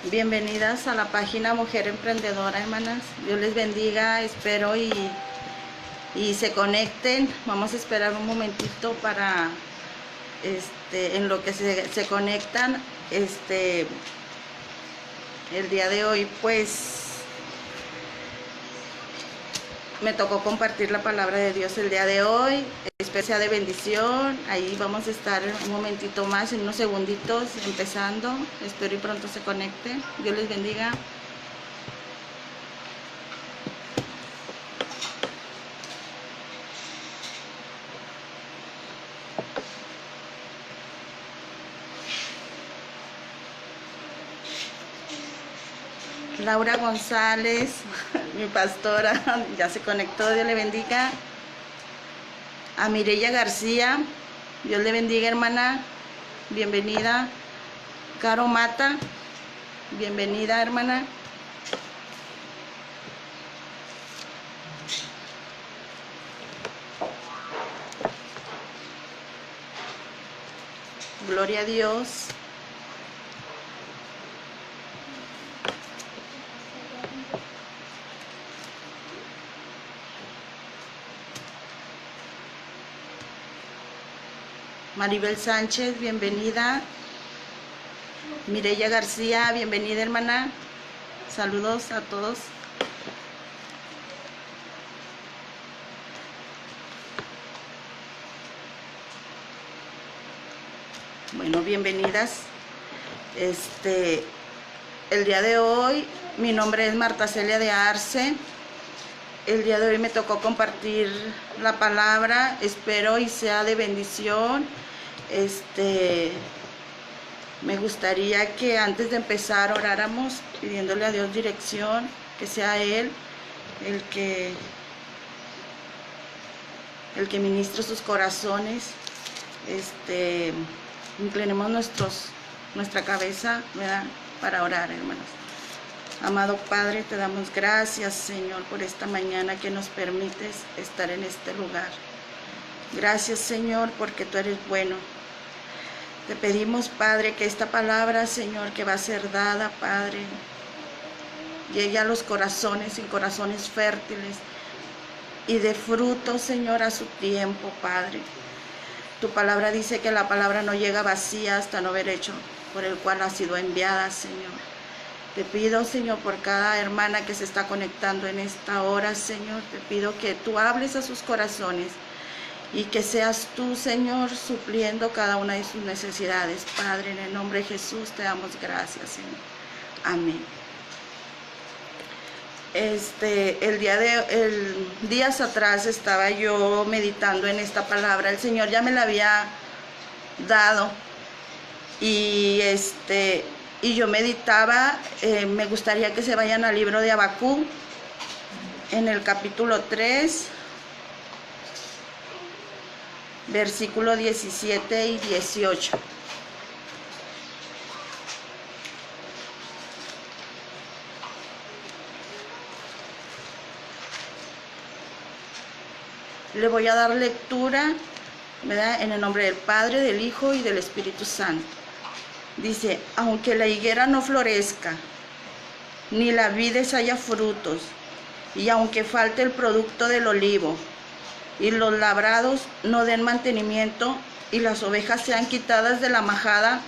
Bienvenidas a la página Mujer Emprendedora, hermanas. Dios les bendiga, espero y se conecten. Vamos a esperar un momentito para, en lo que se conectan, el día de hoy, pues, me tocó compartir la palabra de Dios el día de hoy, especie de bendición. Ahí vamos a estar un momentito más, en unos segunditos, empezando. Espero y pronto se conecte. Dios les bendiga. Laura González, mi pastora, ya se conectó, Dios le bendiga. A Mireya García, Dios le bendiga, hermana, bienvenida. Caro Mata, bienvenida, hermana. Gloria a Dios. Maribel Sánchez, bienvenida. Mireya García, bienvenida, hermana. Saludos a todos. Bueno, bienvenidas. El día de hoy, mi nombre es Marta Celia de Arce. El día de hoy me tocó compartir la palabra, espero y sea de bendición. Me gustaría que antes de empezar oráramos pidiéndole a Dios dirección, que sea Él el que ministre sus corazones. Inclinemos nuestra cabeza, ¿verdad?, para orar, hermanos. Amado Padre, te damos gracias, Señor, por esta mañana que nos permites estar en este lugar. Gracias, Señor, porque tú eres bueno. Te pedimos, Padre, que esta palabra, Señor, que va a ser dada, Padre, llegue a los corazones y corazones fértiles y de fruto, Señor, a su tiempo, Padre. Tu palabra dice que la palabra no llega vacía hasta no haber hecho por el cual ha sido enviada, Señor. Te pido, Señor, por cada hermana que se está conectando en esta hora, Señor, te pido que tú hables a sus corazones y que seas tú, Señor, supliendo cada una de sus necesidades. Padre, en el nombre de Jesús te damos gracias, Señor. Amén. Días atrás estaba yo meditando en esta palabra. El Señor ya me la había dado y yo meditaba. Me gustaría que se vayan al libro de Habacuc, en el capítulo 3, versículo 17 y 18. Le voy a dar lectura, ¿verdad?, en el nombre del Padre, del Hijo y del Espíritu Santo. Dice: aunque la higuera no florezca, ni la vides haya frutos, y aunque falte el producto del olivo, y los labrados no den mantenimiento, y las ovejas sean quitadas de la majada,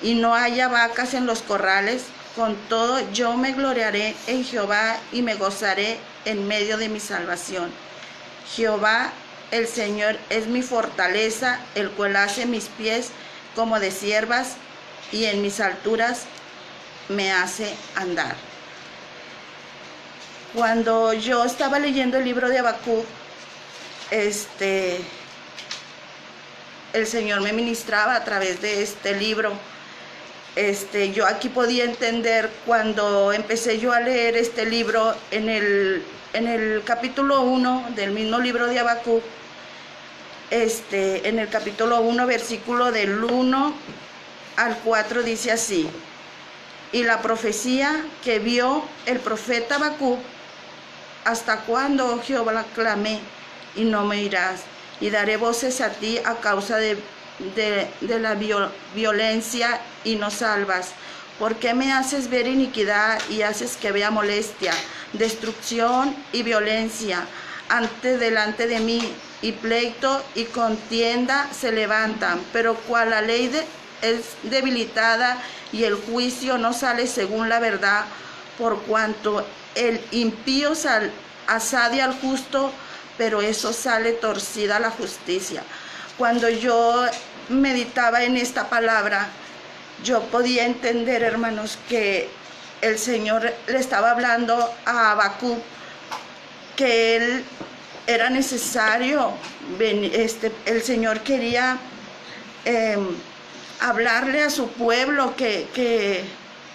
y no haya vacas en los corrales, con todo yo me gloriaré en Jehová, y me gozaré en medio de mi salvación. Jehová, el Señor, es mi fortaleza, el cual hace mis pies como de ciervas, y en mis alturas me hace andar. Cuando yo estaba leyendo el libro de Habacuc, el Señor me ministraba a través de este libro. Yo aquí podía entender, cuando empecé yo a leer este libro, en el capítulo 1 del mismo libro de Habacuc, en el capítulo 1, versículo del 1 al 4, dice así: y la profecía que vio el profeta Habacuc: ¿hasta cuándo, oh Jehová, la clamé y no me oirás? Y daré voces a ti a causa de la violencia y no salvas. ¿Por qué me haces ver iniquidad y haces que vea molestia, destrucción y violencia delante de mí? Y pleito y contienda se levantan, pero cual la ley es debilitada y el juicio no sale según la verdad, por cuanto el impío asadia al justo, pero eso sale torcida la justicia. Cuando yo meditaba en esta palabra, yo podía entender, hermanos, que el Señor le estaba hablando a Habacuc, que él era necesario, el Señor quería hablarle a su pueblo que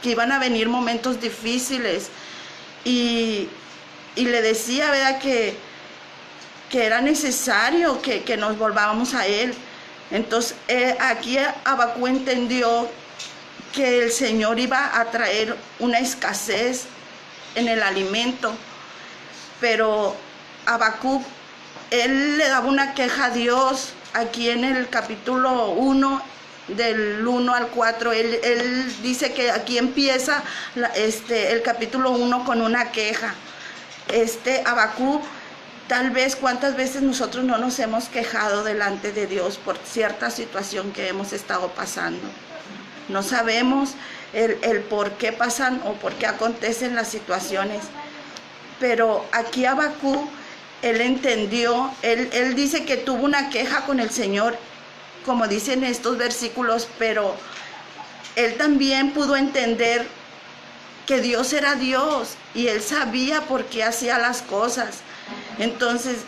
iban a venir momentos difíciles, y le decía, ¿verdad?, que era necesario que nos volvamos a Él. Entonces aquí Habacuc entendió que el Señor iba a traer una escasez en el alimento, pero Habacuc, él le daba una queja a Dios. Aquí en el capítulo 1, del 1 al 4, él dice que aquí empieza el capítulo 1 con una queja. Habacuc, tal vez cuántas veces nosotros no nos hemos quejado delante de Dios por cierta situación que hemos estado pasando. No sabemos el por qué pasan o por qué acontecen las situaciones, pero aquí Habacuc, él entendió, él dice que tuvo una queja con el Señor, como dicen estos versículos, pero él también pudo entender que Dios era Dios y él sabía por qué hacía las cosas. Entonces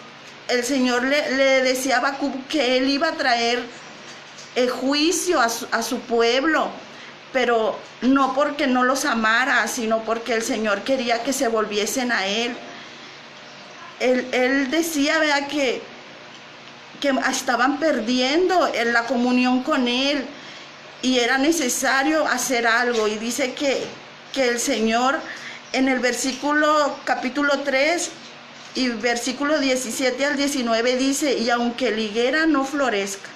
el Señor le decía a Habacuc que él iba a traer el juicio a su pueblo, pero no porque no los amara, sino porque el Señor quería que se volviesen a Él. Él decía, ¿verdad?, que estaban perdiendo en la comunión con Él y era necesario hacer algo. Y dice que el Señor, en el capítulo 3 y versículo 17 al 19 dice: y aunque la higuera no florezca,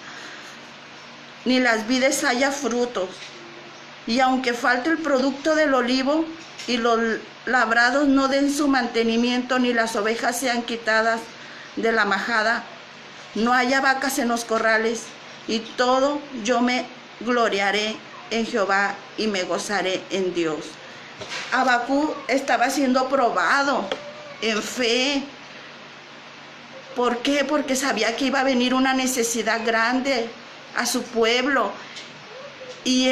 ni las vides haya frutos, y aunque falte el producto del olivo, y los labrados no den su mantenimiento, ni las ovejas sean quitadas de la majada, no haya vacas en los corrales, y todo yo me gloriaré en Jehová y me gozaré en Dios. Habacuc estaba siendo probado en fe. ¿Por qué? Porque sabía que iba a venir una necesidad grande a su pueblo. Y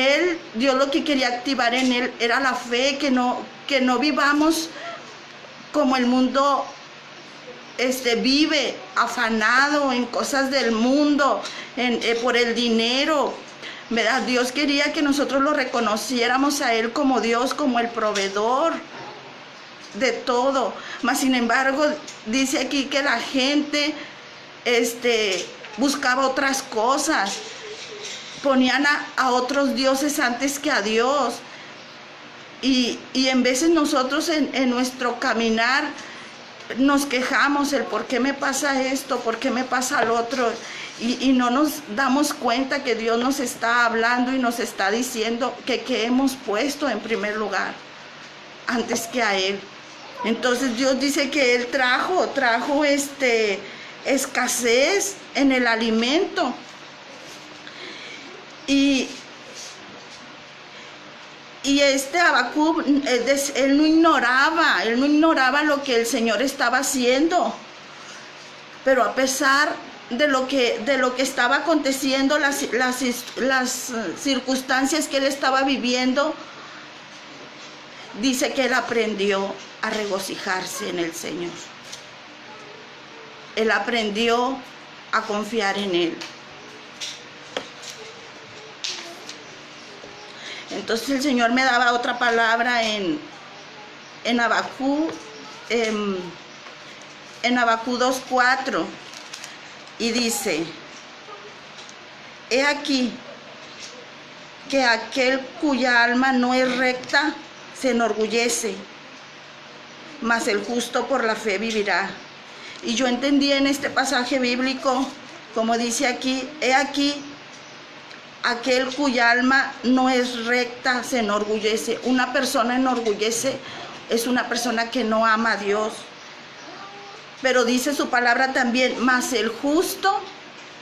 Dios lo que quería activar en él era la fe, que no vivamos como el mundo vive, afanado en cosas del mundo, por el dinero, ¿verdad? Dios quería que nosotros lo reconociéramos a Él como Dios, como el proveedor de todo. Mas sin embargo, dice aquí que la gente buscaba otras cosas. Ponían a otros dioses antes que a Dios. Y en veces nosotros en nuestro caminar nos quejamos, el por qué me pasa esto, por qué me pasa lo otro. Y no nos damos cuenta que Dios nos está hablando y nos está diciendo que hemos puesto en primer lugar antes que a Él. Entonces Dios dice que Él trajo escasez en el alimento. Y Habacuc, él no ignoraba lo que el Señor estaba haciendo, pero a pesar de lo que estaba aconteciendo, las circunstancias que él estaba viviendo, dice que él aprendió a regocijarse en el Señor. Él aprendió a confiar en Él. Entonces el Señor me daba otra palabra en Habacuc, en Habacuc 2:4, y dice: he aquí que aquel cuya alma no es recta se enorgullece, mas el justo por la fe vivirá. Y yo entendí en este pasaje bíblico, como dice aquí, he aquí aquel cuya alma no es recta se enorgullece. Una persona enorgullece es una persona que no ama a Dios. Pero dice su palabra también, mas el justo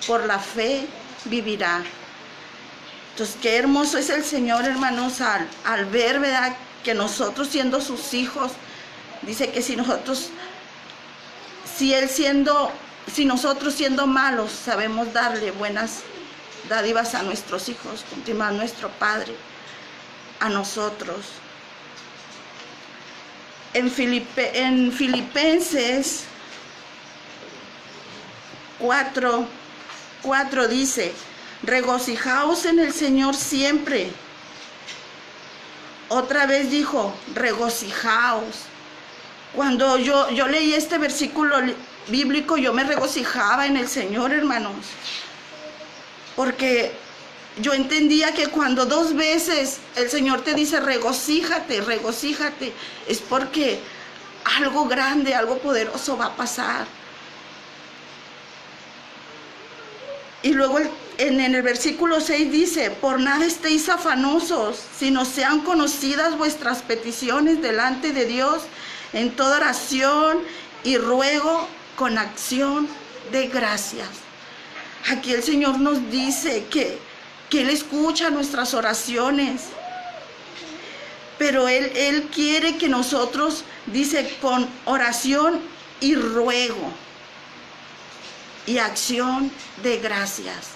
por la fe vivirá. Entonces, qué hermoso es el Señor, hermanos, al ver, ¿verdad?, que nosotros siendo sus hijos, dice que si nosotros siendo malos, sabemos darle buenas dádivas a nuestros hijos, continuar nuestro Padre, a nosotros. En Filipenses 4 dice, regocijaos en el Señor siempre. Otra vez dijo, regocijaos. Cuando yo leí este versículo bíblico, yo me regocijaba en el Señor, hermanos. Porque yo entendía que cuando 2 veces el Señor te dice regocíjate, regocíjate, es porque algo grande, algo poderoso va a pasar. Y luego en el versículo 6 dice, por nada estéis afanosos, sino sean conocidas vuestras peticiones delante de Dios en toda oración y ruego con acción de gracias. Aquí el Señor nos dice que Él escucha nuestras oraciones, pero Él quiere que nosotros, dice, con oración y ruego y acción de gracias.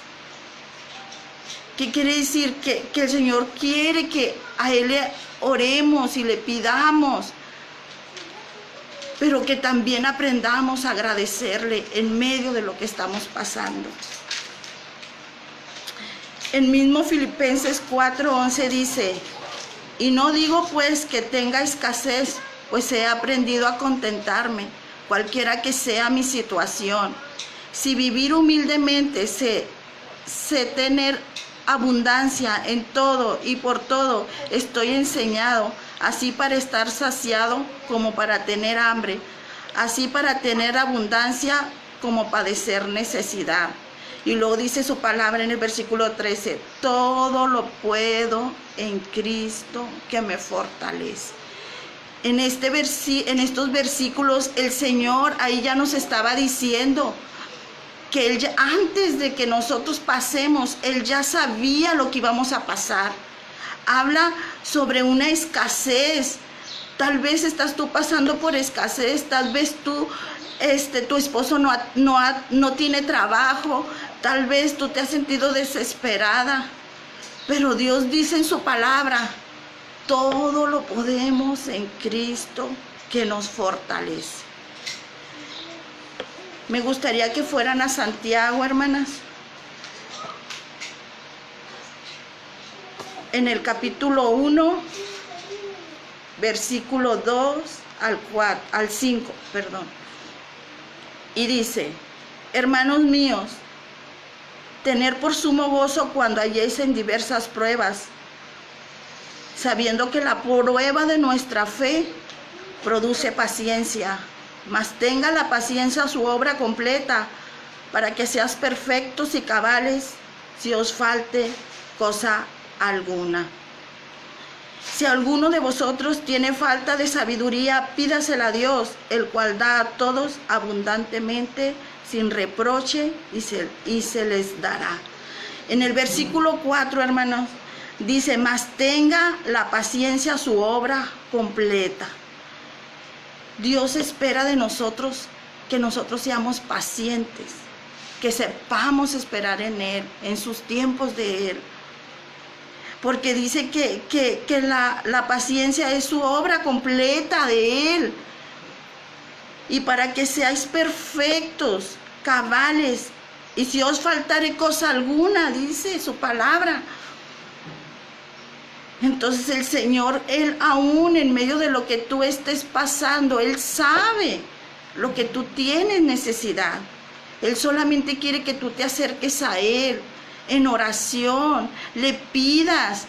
¿Qué quiere decir? Que el Señor quiere que a Él le oremos y le pidamos, pero que también aprendamos a agradecerle en medio de lo que estamos pasando. El mismo Filipenses 4:11 dice, y no digo pues que tenga escasez, pues he aprendido a contentarme, cualquiera que sea mi situación. Si vivir humildemente sé tener abundancia en todo y por todo estoy enseñado, así para estar saciado como para tener hambre, así para tener abundancia como padecer necesidad. Y luego dice su palabra en el versículo 13, todo lo puedo en Cristo que me fortalece. En estos versículos el Señor ahí ya nos estaba diciendo que Él ya, antes de que nosotros pasemos, Él ya sabía lo que íbamos a pasar. Habla sobre una escasez. Tal vez estás tú pasando por escasez, tal vez tu esposo no tiene trabajo, tal vez tú te has sentido desesperada, pero Dios dice en su palabra, todo lo podemos en Cristo que nos fortalece. Me gustaría que fueran a Santiago, hermanas. En el capítulo 1, versículo 2 al 5, perdón. Y dice, hermanos míos, tener por sumo gozo cuando halléis en diversas pruebas, sabiendo que la prueba de nuestra fe produce paciencia. Mas tenga la paciencia su obra completa, para que seas perfectos y cabales, si os falte cosa alguna. Si alguno de vosotros tiene falta de sabiduría, pídasela a Dios, el cual da a todos abundantemente, sin reproche, y se les dará. En el versículo 4, hermanos, dice, mas tenga la paciencia su obra completa. Dios espera de nosotros que nosotros seamos pacientes, que sepamos esperar en Él, en sus tiempos de Él. Porque dice que la paciencia es su obra completa de Él. Y para que seáis perfectos, cabales, y si os faltare cosa alguna, dice su palabra. Entonces el Señor, Él aún en medio de lo que tú estés pasando, Él sabe lo que tú tienes necesidad. Él solamente quiere que tú te acerques a Él en oración, le pidas,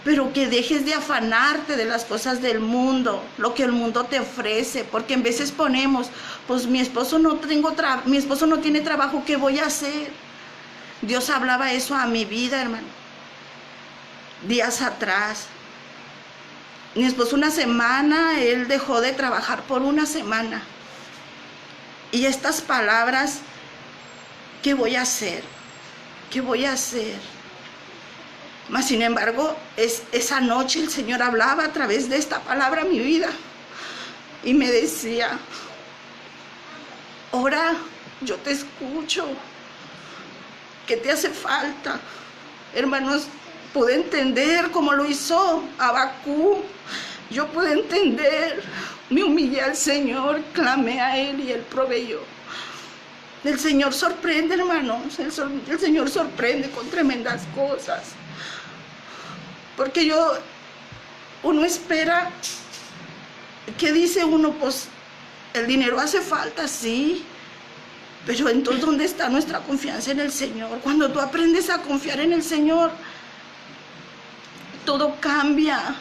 pero que dejes de afanarte de las cosas del mundo, lo que el mundo te ofrece, porque en veces ponemos, pues mi esposo no tiene trabajo, ¿qué voy a hacer? Dios hablaba eso a mi vida, hermano. días atrás. Mi esposo una semana, él dejó de trabajar por una semana. Y estas palabras, ¿qué voy a hacer? ¿Qué voy a hacer? Mas sin embargo, esa noche el Señor hablaba a través de esta palabra a mi vida. Y me decía, ora, yo te escucho. ¿Qué te hace falta? Hermanos, pude entender cómo lo hizo Abacú. Yo pude entender, me humillé al Señor, clamé a Él y Él proveyó. El Señor sorprende, hermanos, el Señor sorprende con tremendas cosas. Porque uno espera, ¿qué dice uno? Pues el dinero hace falta, sí. Pero entonces, ¿dónde está nuestra confianza en el Señor? Cuando tú aprendes a confiar en el Señor, todo cambia,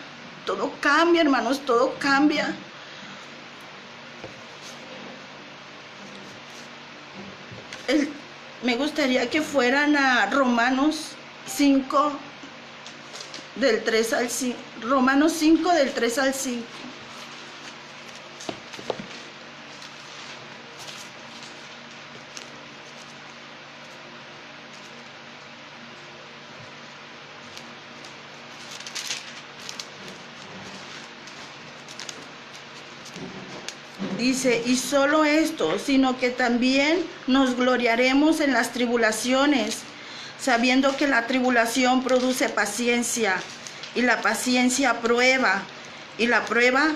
hermanos, todo cambia. Me gustaría que fueran a Romanos 5, del 3 al 5. Romanos 5, del 3 al 5. Dice, y solo esto, sino que también nos gloriaremos en las tribulaciones, sabiendo que la tribulación produce paciencia, y la paciencia prueba, y la prueba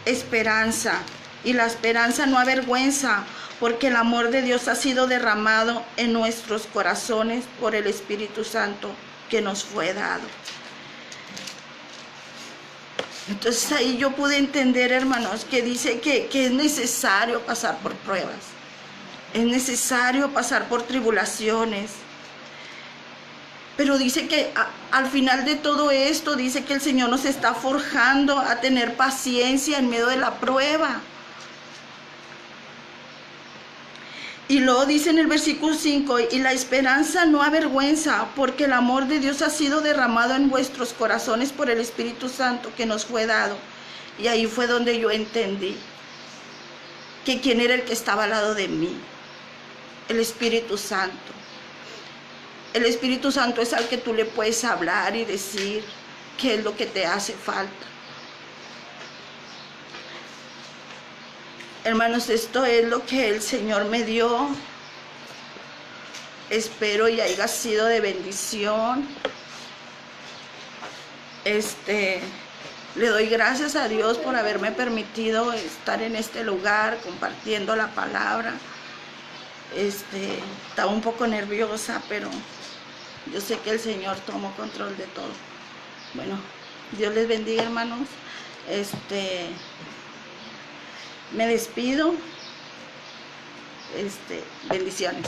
esperanza, y la esperanza no avergüenza, porque el amor de Dios ha sido derramado en nuestros corazones por el Espíritu Santo que nos fue dado. Entonces ahí yo pude entender, hermanos, que dice que es necesario pasar por pruebas, es necesario pasar por tribulaciones, pero dice que al final de todo esto, dice que el Señor nos está forjando a tener paciencia en medio de la prueba. Y luego dice en el versículo 5, y la esperanza no avergüenza, porque el amor de Dios ha sido derramado en vuestros corazones por el Espíritu Santo que nos fue dado. Y ahí fue donde yo entendí que quién era el que estaba al lado de mí, el Espíritu Santo. El Espíritu Santo es al que tú le puedes hablar y decir qué es lo que te hace falta. Hermanos, esto es lo que el Señor me dio. Espero y haya sido de bendición. Le doy gracias a Dios por haberme permitido estar en este lugar compartiendo la palabra. Estaba un poco nerviosa, pero yo sé que el Señor tomó control de todo. Bueno, Dios les bendiga, hermanos. Me despido. Bendiciones.